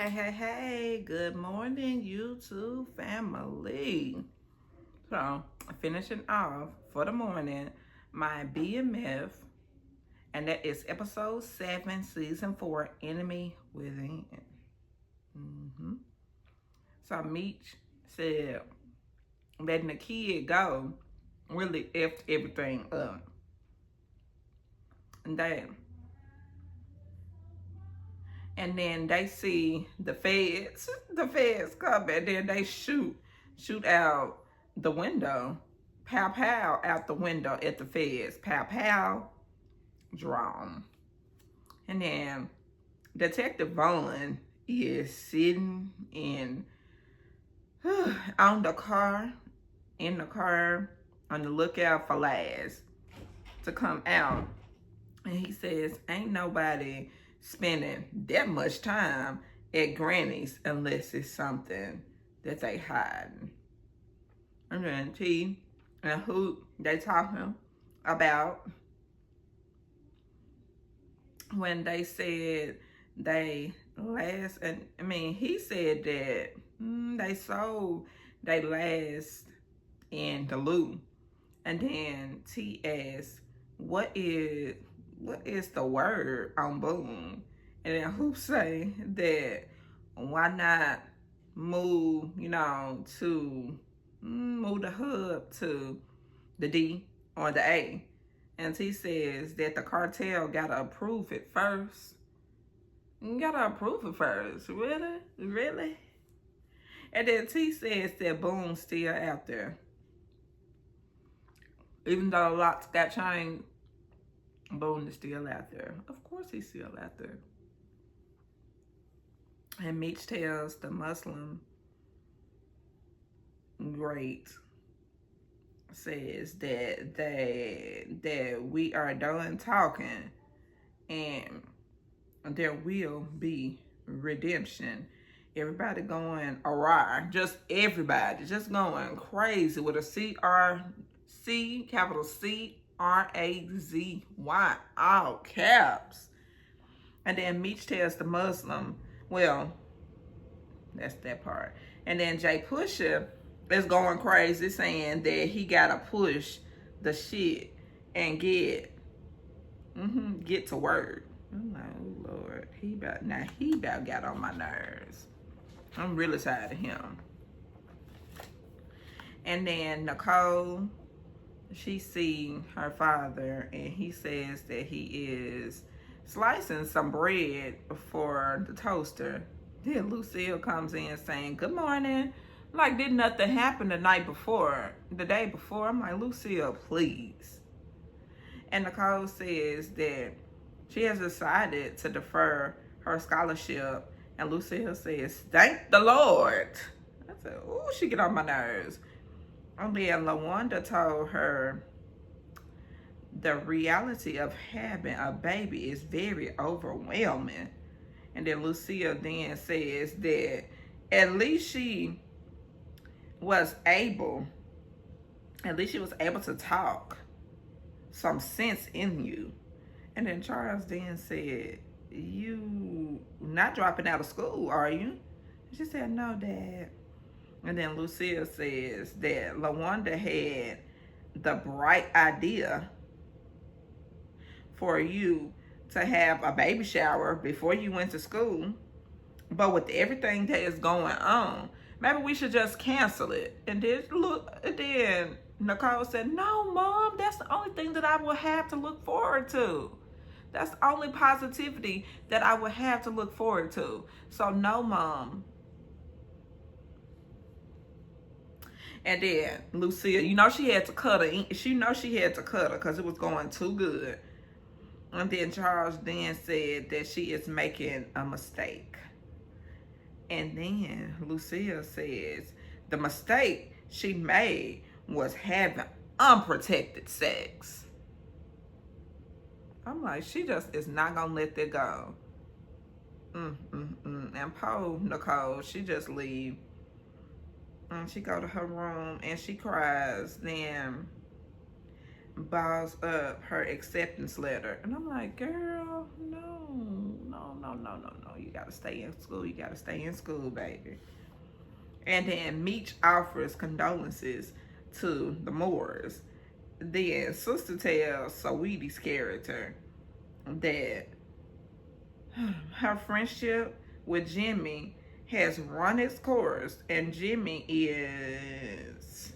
Hey, good morning, YouTube family. So, finishing off for the morning, my BMF, and that is episode 7, season 4, Enemy Within. So, Meech said letting the kid go really effed everything up. And then they see the feds come, and then they shoot out the window, pow pow out the window at the feds, pow pow, drawn. And then Detective Vaughn is sitting on the car, in the car, on the lookout for Laz to come out. And he says, ain't nobody spending that much time at Granny's unless it's something that they hiding. And then T and Hoot, they talking about when they said he said that they sold they last in the loot. And then T asked, what is the word on Boom? And then Hoop say that why not move, to move the hub to the D or the A. And T says that the cartel gotta approve it first. You gotta approve it first. Really? Really? And then T says that Boom's still out there. Even though a lot's got changed, Boone is still out there. Of course he's still out there. And Meech tells the Muslim great, says that we are done talking and there will be redemption. Everybody going awry. Just everybody. Just going crazy with a C, capital CRAZY, all caps. And then Meech tells the Muslim, well, that's that part. And then J Pusha is going crazy saying that he gotta push the shit and get to work. I'm like, oh Lord, he about got on my nerves. I'm really tired of him. And then Nicole, she see her father, and he says that he is slicing some bread for the toaster. Then Lucille comes in saying, good morning. Like, did nothing happen the day before? I'm like, Lucille, please. And Nicole says that she has decided to defer her scholarship. And Lucille says, thank the Lord. I said, ooh, she get on my nerves. And then LaWanda told her the reality of having a baby is very overwhelming. And then Lucille then says that at least she was able to talk some sense in you. And then Charles then said, you not dropping out of school, are you? She said, no, Dad. And then Lucille says that LaWanda had the bright idea for you to have a baby shower before you went to school. But with everything that is going on, maybe we should just cancel it. And then Nicole said, no, Mom, that's the only thing that I will have to look forward to. That's the only positivity that I would have to look forward to. So no, Mom. And then Lucille, she had to cut her. She had to cut her because it was going too good. And then Charles then said that she is making a mistake. And then Lucille says the mistake she made was having unprotected sex. I'm like, she just is not gonna let that go. And poor Nicole, she just leave. And she go to her room and she cries, then balls up her acceptance letter. And I'm like, girl, no. no. You gotta stay in school. You gotta stay in school, baby. And then Meech offers condolences to the Moors. Then Sister tells Saweetie's character that her friendship with Jimmy has run its course, and Jimmy is,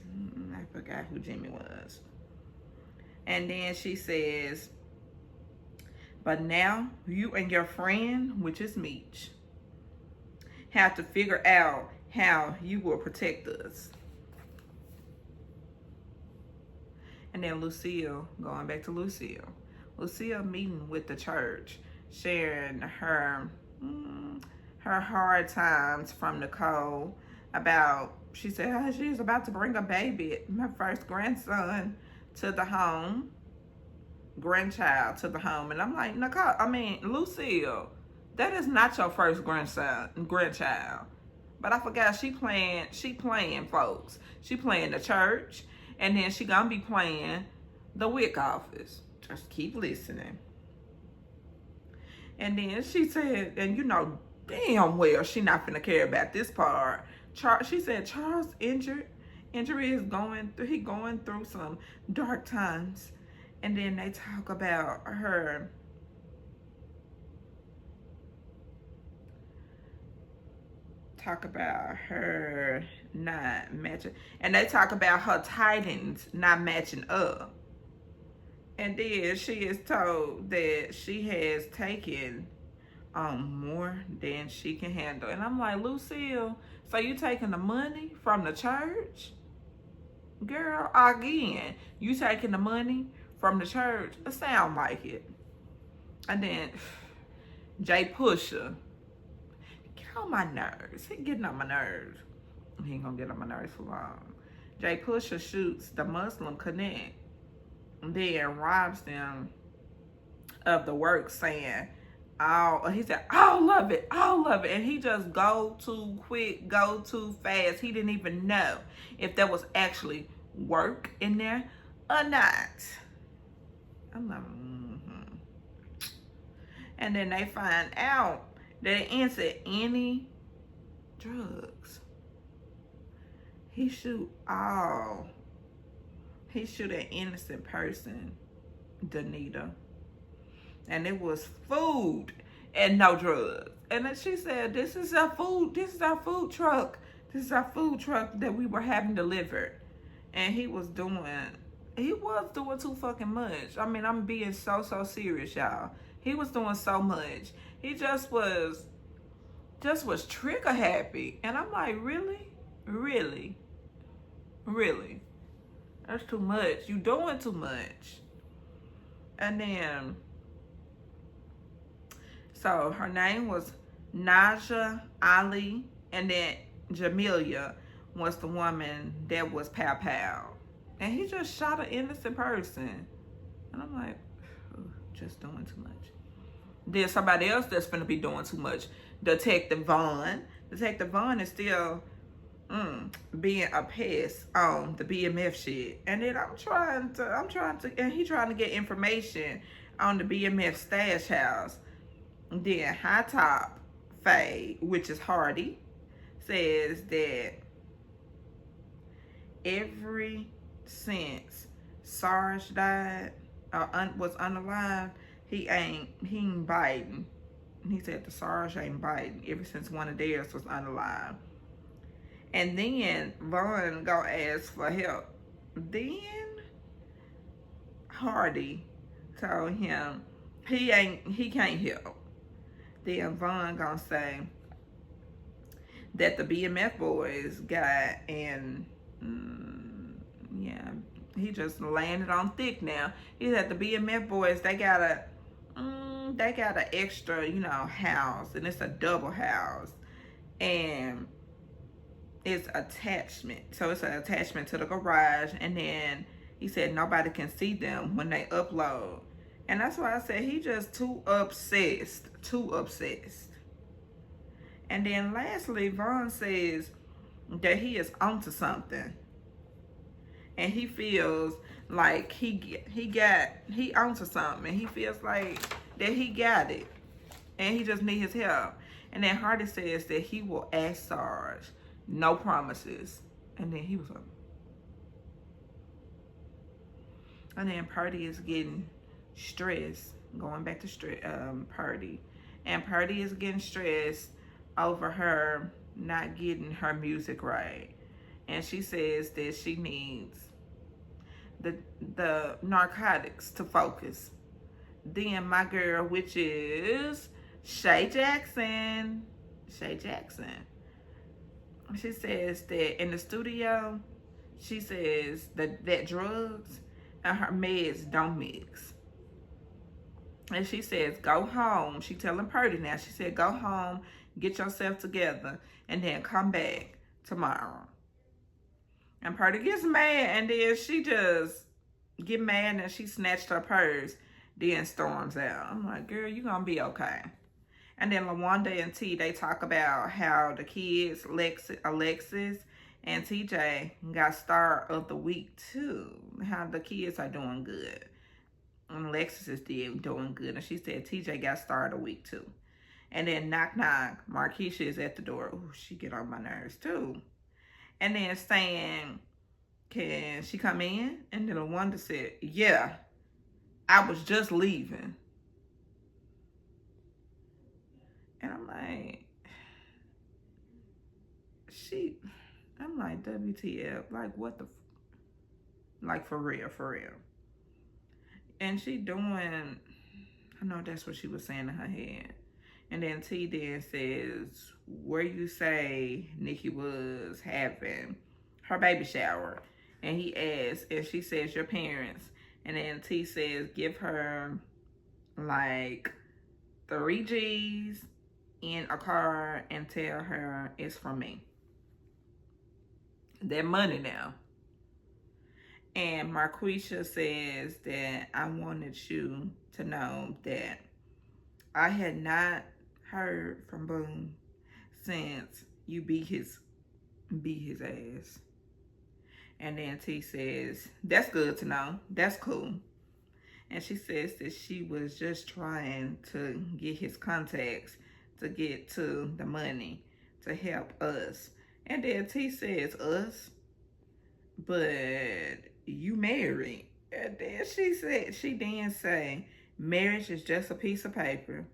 I forgot who Jimmy was. And then she says, but now you and your friend, which is Meech, have to figure out how you will protect us. And then Lucille, going back to Lucille meeting with the church, sharing her hard times from Nicole about, she said she's about to bring a baby, my first grandchild to the home. And I'm like, Lucille, that is not your first grandchild. But I forgot she playing folks. She playing the church, and then she gonna be playing the WIC office. Just keep listening. And then she said, and you know damn well she not finna care about this part. She said Charles injury is going through some dark times. And then they talk about her not matching, and they talk about her titans not matching up. And then she is told that she has taken more than she can handle. And I'm like, Lucille, so you taking the money from the church? Girl, again, you taking the money from the church? It sound like it. And then J Pusha, get on my nerves. He getting on my nerves. He ain't gonna get on my nerves for long. J Pusha shoots the Muslim Connect, then robs them of the work, saying, he said, all of it. And he just go too quick, go too fast. He didn't even know if there was actually work in there or not. I'm like, And then they find out that it ain't said any drugs. He shoot an innocent person, Danita. And it was food and no drugs. And then she said, this is our food truck that we were having delivered. And he was doing too fucking much. I mean, I'm being so serious, y'all. He was doing so much. He just was trigger happy. And I'm like, really? That's too much. You doing too much. And then, so her name was Naja Ali, and then Jamelia was the woman that was Pow. And he just shot an innocent person. And I'm like, just doing too much. Then somebody else that's finna be doing too much, Detective Vaughn. Detective Vaughn is still being a pest on the BMF shit. And then I'm trying to, and he trying to get information on the BMF stash house. Then High Top Faye, which is Hardy, says that ever since Sarge died, was unalive, he ain't biting. He said the Sarge ain't biting ever since one of theirs was unalive. And then Vaughn gonna ask for help. Then Hardy told him he can't help. Then Vaughn gonna say that the BMF boys got, and yeah, he just landed on thick now. He said the BMF boys, they got an extra, house, and it's a double house, and it's attachment. So it's an attachment to the garage, and then he said nobody can see them when they upload. And that's why I said he just too obsessed. And then lastly, Vaughn says that he is onto something. And he feels like he onto something. And he feels like that he got it. and he just need his help. And then Hardy says that he will ask Sarge, no promises. And then he was like, and then Purdy is getting stressed, going back to Purdy. And Purdy is getting stressed over her not getting her music right. And she says that she needs the narcotics to focus. Then my girl, which is Shay Jackson. She says that in the studio, she says that drugs and her meds don't mix. And she says, go home. She telling Purdy now. She said, go home, get yourself together, and then come back tomorrow. And Purdy gets mad, and then she just get mad, and she snatched her purse, then storms out. I'm like, girl, you gonna be okay. And then LaWanda and T, they talk about how the kids, Alexis and TJ, got star of the week too. How the kids are doing good. And Alexis is doing good. And she said TJ got star of the week too. And then knock knock, Markeisha is at the door. Ooh, she get on my nerves too. And then saying, can she come in? And then LaWanda said, yeah, I was just leaving. And I'm like, WTF, like what the, like for real. And she doing, I know that's what she was saying in her head. And then T then says, where you say Nikki was having her baby shower. And he asks, and she says, your parents. And then T says, give her like 3 G's in a car and tell her it's from me. That money now. And Marquisha says that I wanted you to know that I had not heard from Boone since you beat his ass. And then T says, that's good to know. That's cool. And she says that she was just trying to get his contacts to get to the money to help us. And then T says, us? But you married. And then she then say, marriage is just a piece of paper.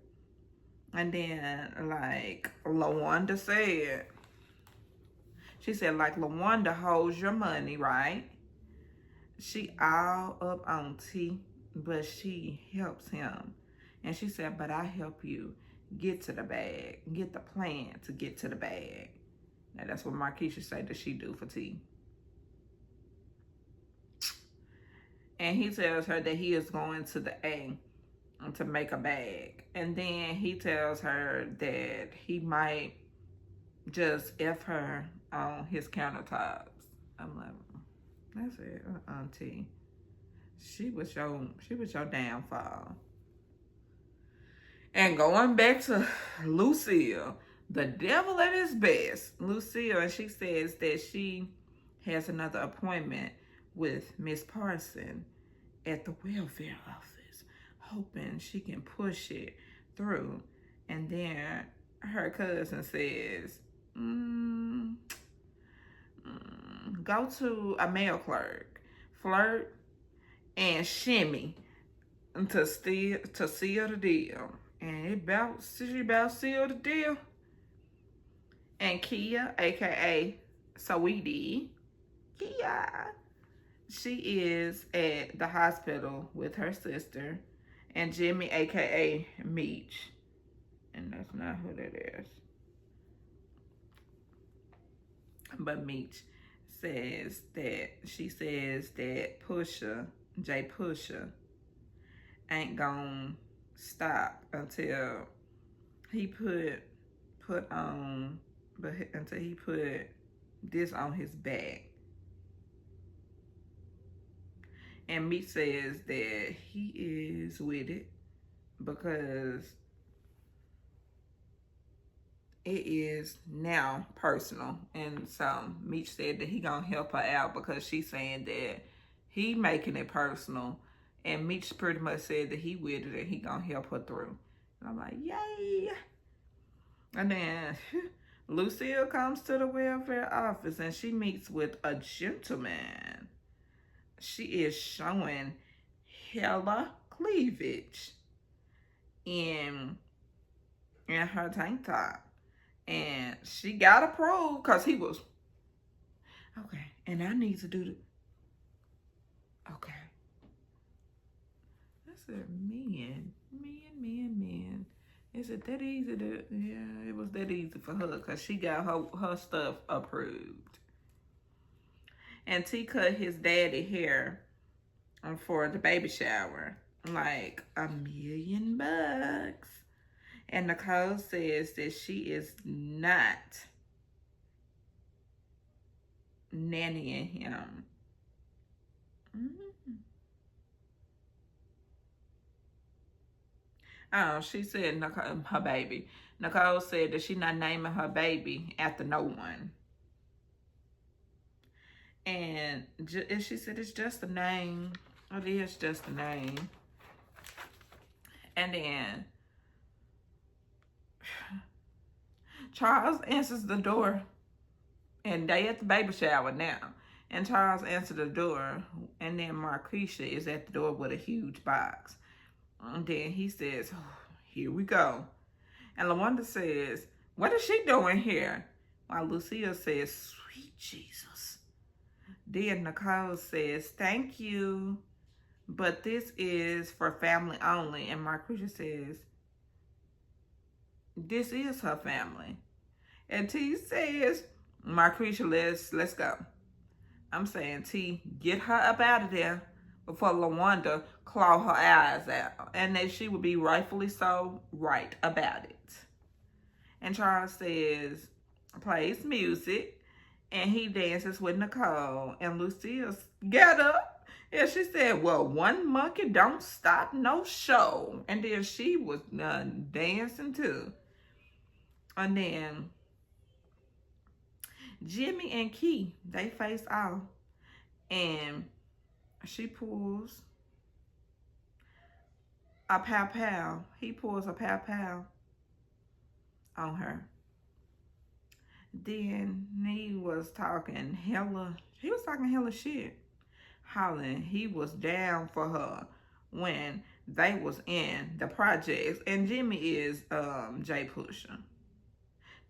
And then like LaWanda said, she said like LaWanda holds your money, right? She all up on T, but she helps him. And she said, but I help you get to the bag, get the plan to get to the bag. Now that's what Markeisha said that she do for T. And he tells her that he is going to the A to make a bag. And then he tells her that he might just F her on his countertops. I'm like, that's it, Auntie. She was your downfall. And going back to Lucille, the devil at his best. Lucille, and she says that she has another appointment with Miss Parson at the welfare office, hoping she can push it through. And then her cousin says, go to a mail clerk, flirt, and shimmy to seal the deal. And she about sealed the deal. And Kia, aka Saweetie, Kia, she is at the hospital with her sister, and Jimmy, aka Meech, and that's not who that is. But Meech says that Pusha, J Pusha, ain't gonna stop until he put this on his back. And Meech says that he is with it because it is now personal. And so Meech said that he gonna help her out because she's saying that he making it personal. And Meech pretty much said that he with it and he gonna help her through. And I'm like, yay. And then Lucille comes to the welfare office and she meets with a gentleman. She is showing hella cleavage in her tank top. And she got approved because he was, okay, and I need to do the, okay. I said, men. Is it that easy to, yeah, it was that easy for her because she got her stuff approved. And T cut his daddy hair for the baby shower, like $1,000,000. And Nicole says that she is not nannying him. Mm-hmm. Oh, she said Nicole, her baby. Nicole said that she's not naming her baby after no one. And she said it's just a name. It is just a name. And then Charles answers the door. And they at the baby shower now. And Charles answered the door. And then Marquisha is at the door with a huge box. And then he says, oh, here we go. And LaWanda says, what is she doing here? While Lucille says, sweet Jesus. Then Nicole says, thank you, but this is for family only. And Marquisha says, this is her family. And T says, Marquisha, let's go. I'm saying, T, get her up out of there before LaWanda claw her eyes out. And that she would be rightfully so right about it. And Charles says, plays music, and he dances with Nicole. And Lucille got up, and she said, well, one monkey don't stop no show. And then she was dancing too. And then Jimmy and Key, they face off. And she pulls a pow-pow. He pulls a pow-pow on her. Then he was talking hella shit. Hollering he was down for her when they was in the projects. And Jimmy is J Pusha.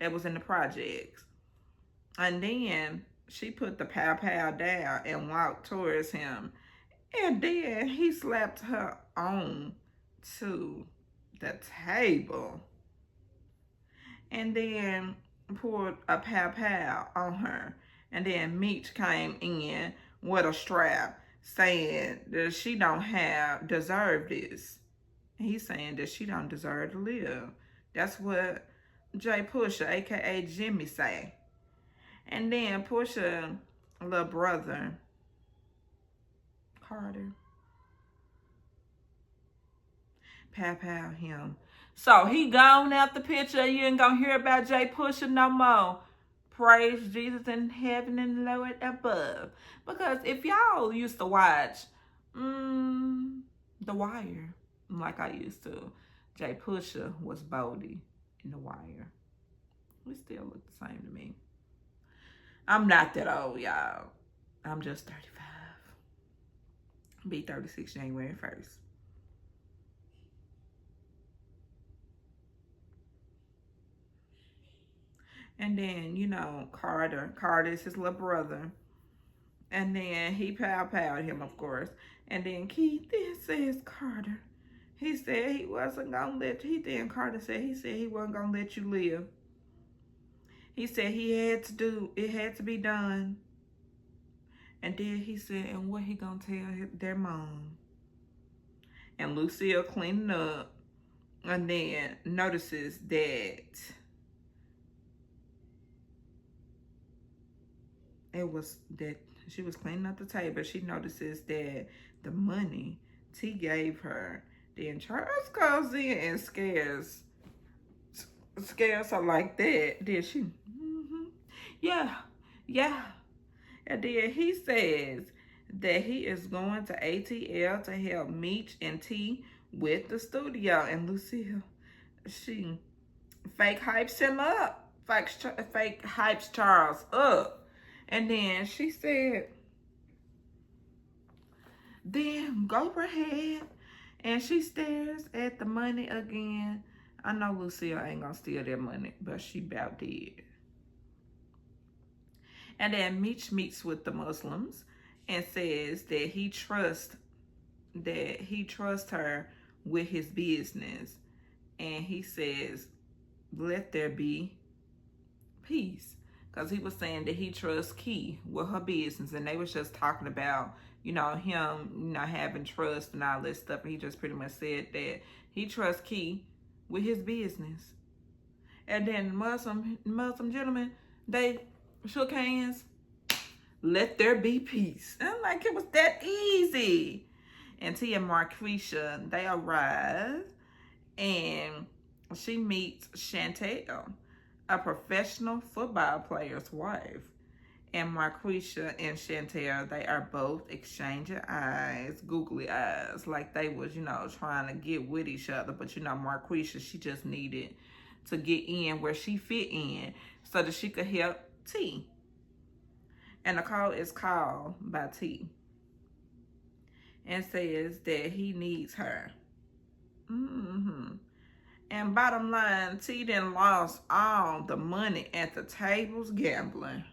That was in the projects. And then she put the pow-pow down and walked towards him. And then he slapped her on to the table. And then poured a pow-pow on her. And then Meech came in with a strap saying that she don't deserve this. He's saying that she don't deserve to live. That's what J Pusha, aka Jimmy, say. And then Pusha, little brother, Carter, pow him. So he gone out the picture. You ain't gonna hear about J Pusha no more. Praise Jesus in heaven and Lord above. Because if y'all used to watch The Wire, like I used to, J Pusha was Bodie in The Wire. We still look the same to me. I'm not that old, y'all. I'm just 35. Be 36 January 1st. And then, you know, Carter is his little brother. And then he pow-powed him, of course. And then Keith then says, Carter, he said he wasn't gonna let you, Carter said he wasn't gonna let you live. He said it had to be done. And then he said, and what he gonna tell their mom? And Lucille cleaning up and then notices that she was cleaning up the table. She notices that the money T gave her. Then Charles comes in and scares her like that. Then she, yeah. And then he says that he is going to ATL to help Meech and T with the studio. And Lucille, she fake hypes him up. Fake hypes Charles up. And then she said, then go ahead. And she stares at the money again. I know Lucille ain't gonna steal that money, but she about did. And then Meech meets with the Muslims and says that he trusts her with his business. And he says, let there be peace. Because he was saying that he trusts Key with her business. And they was just talking about, him, having trust and all this stuff. And he just pretty much said that he trusts Key with his business. And then Muslim gentlemen, they shook hands. Let there be peace. And I'm like, it was that easy. And T and Marquisha, they arrive. And she meets Chantel, a professional football player's wife. And Marquisha and Chantel, they are both exchanging eyes, googly eyes, like they was, trying to get with each other. But, Marquisha, she just needed to get in where she fit in so that she could help T. And Nicole is called by T and says that he needs her. And bottom line, T then lost all the money at the tables gambling.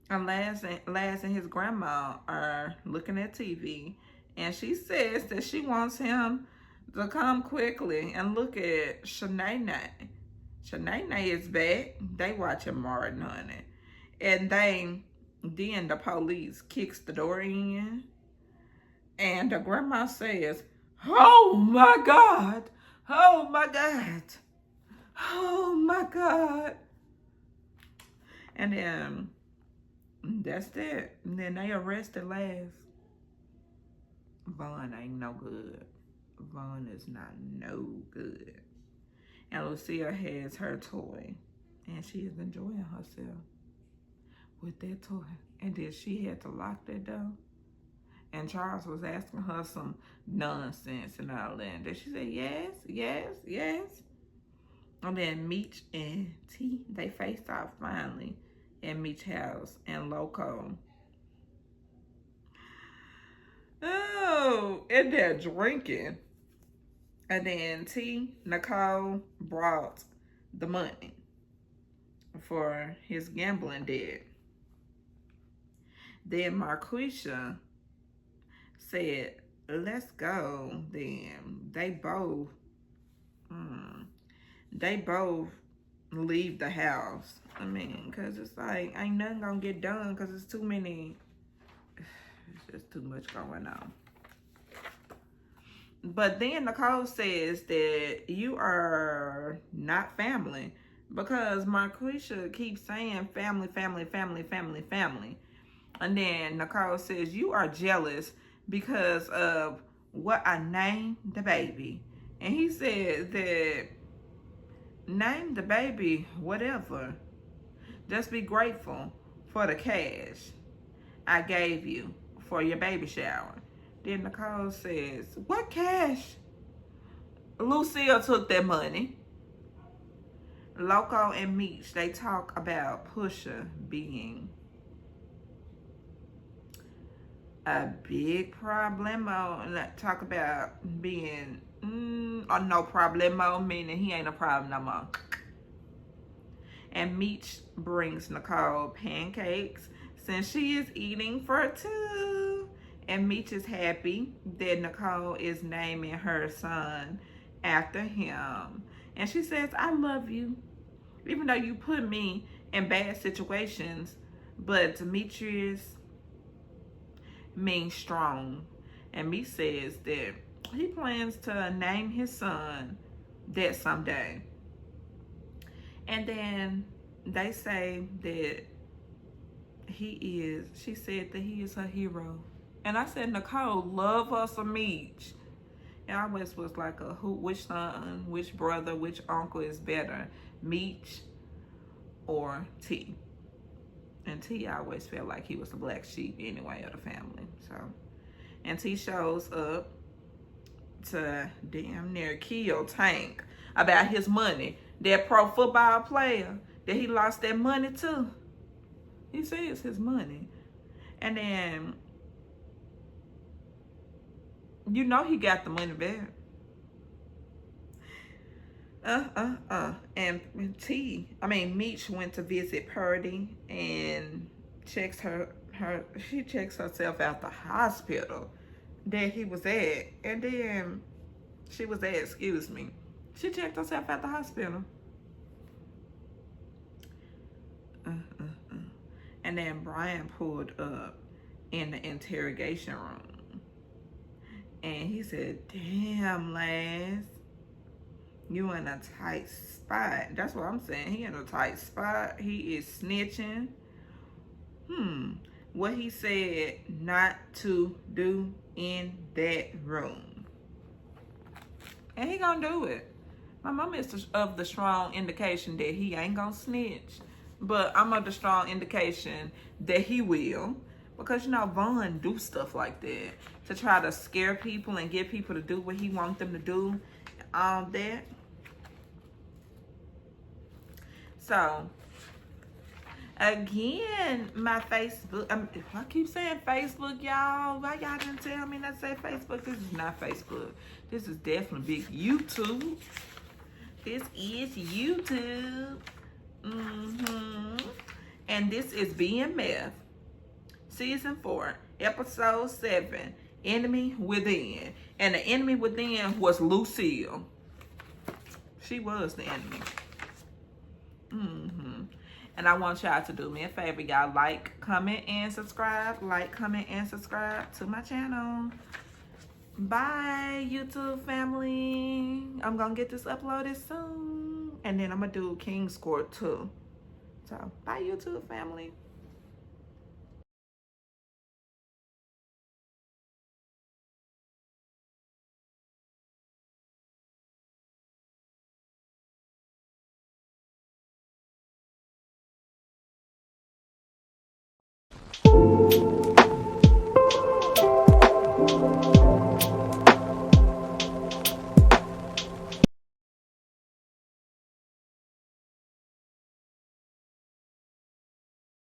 And Laz and his grandma are looking at TV. And she says that she wants him to come quickly and look at Shanae. Shanae is back. They watching Martin, honey. And then the police kicks the door in. And the grandma says, oh my God. Oh my God. Oh my God. And then that's it. And then they arrested Laz. Vaughn ain't no good. Vaughn is not no good. And Lucille has her toy. And she is enjoying herself with that toy. And then she had to lock that door. And Charles was asking her some nonsense and all that. And then she said, yes, yes, yes. And then Meech and T, they faced off finally in Meech's house and Loco. Oh, and they're drinking. And then T, Nicole brought the money for his gambling debt. Then Marquisha said, let's go then. They both leave the house. I mean, because it's like, ain't nothing gonna get done because it's too many, it's just too much going on. But then Nicole says that you are not family because Marquisha keeps saying family, family, family, family, family. And then Nicole says you are jealous because of what I named the baby. And he said that name the baby whatever. Just be grateful for the cash I gave you for your baby shower. Then Nicole says, what cash? Lucille took that money. Loco and Meech, they talk about Pusha being a big problemo. And talk about being no problemo, meaning he ain't a problem no more. And Meech brings Nicole pancakes since she is eating for two. And Meech is happy that Nicole is naming her son after him. And she says, I love you. Even though you put me in bad situations, but Demetrius means strong. And Meech says that he plans to name his son that someday. And then they say that she said that he is her hero. And I said, Nicole, love her some Meech. And I always was like which son, which brother, which uncle is better, Meech or T. And T always felt like he was the black sheep anyway of the family. So, and T shows up to damn near kill Tank about his money. That pro football player that he lost that money to. He says his money. And then, you know he got the money back. And Meech went to visit Purdy and she checks herself out the hospital that he was at. And then she was at, she checked herself at the hospital. And then Brian pulled up in the interrogation room. And he said, damn, Lance, you in a tight spot. That's what I'm saying. He in a tight spot. He is snitching. What he said not to do in that room. And he gonna do it. My mom is of the strong indication that he ain't gonna snitch. But I'm of the strong indication that he will. Because, you know, Vaughn do stuff like that. To try to scare people and get people to do what he wants them to do. All that. So, again, my Facebook. I keep saying Facebook, y'all. Why y'all didn't tell me not to say Facebook? This is not Facebook. This is definitely big YouTube. This is YouTube. And this is BMF, Season 4, Episode 7, Enemy Within. And the enemy within was Lucille. She was the enemy. And I want y'all to do me a favor. Y'all like, comment, and subscribe. Like, comment, and subscribe to my channel. Bye, YouTube family. I'm going to get this uploaded soon. And then I'm going to do King's Court too. So, bye, YouTube family.